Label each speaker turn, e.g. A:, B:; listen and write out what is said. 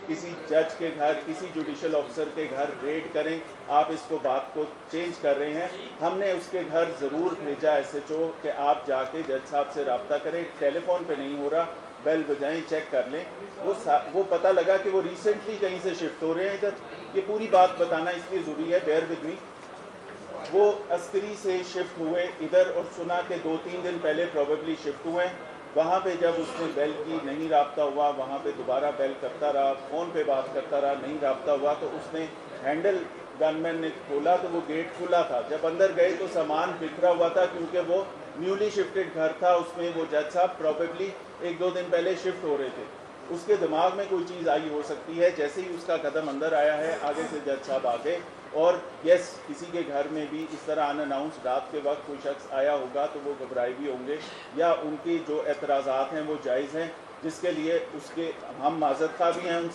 A: کسی جج کے گھر, کسی جوڈیشل آفیسر کے گھر ریڈ کریں. آپ اس کو بات کو چینج کر رہے ہیں. ہم نے اس کے گھر ضرور بھیجا ایس ایچ او کہ آپ جا کے جج صاحب سے رابطہ کریں. ٹیلی فون پہ نہیں ہو رہا, بیل بجائیں, چیک کر لیں. وہ پتہ لگا کہ وہ ریسنٹلی کہیں سے شفٹ ہو رہے ہیں ادھر. یہ پوری بات بتانا اس لیے ضروری ہے, بیئر ود می. وہ عسکری سے شفٹ ہوئے ادھر اور سنا کہ 2-3 دن پہلے پروبیبلی شفٹ ہوئے ہیں. وہاں پہ جب اس نے بیل کی, نہیں رابطہ ہوا. وہاں پہ دوبارہ بیل کرتا رہا, فون پہ بات کرتا رہا, نہیں رابطہ ہوا. تو اس نے ہینڈل گن مین نے کھولا تو وہ گیٹ کھلا تھا. جب اندر گئے تو سامان بکھرا ہوا تھا, کیونکہ وہ نیولی شفٹڈ گھر تھا. اس میں وہ جج صاحب پروبیبلی 1-2 دن پہلے شفٹ ہو رہے تھے. اس کے دماغ میں کوئی چیز آئی ہو سکتی ہے. جیسے ہی اس کا قدم اندر آیا ہے, آگے سے جج صاحب آگے. اور یس, کسی کے گھر میں بھی اس طرح ان اناؤنس رات کے وقت کوئی شخص آیا ہوگا تو وہ گھبرائے بھی ہوں گے, یا ان کی جو اعتراضات ہیں وہ جائز ہیں, جس کے لیے اس کے ہم معذرت خواہ بھی ہیں ان سے.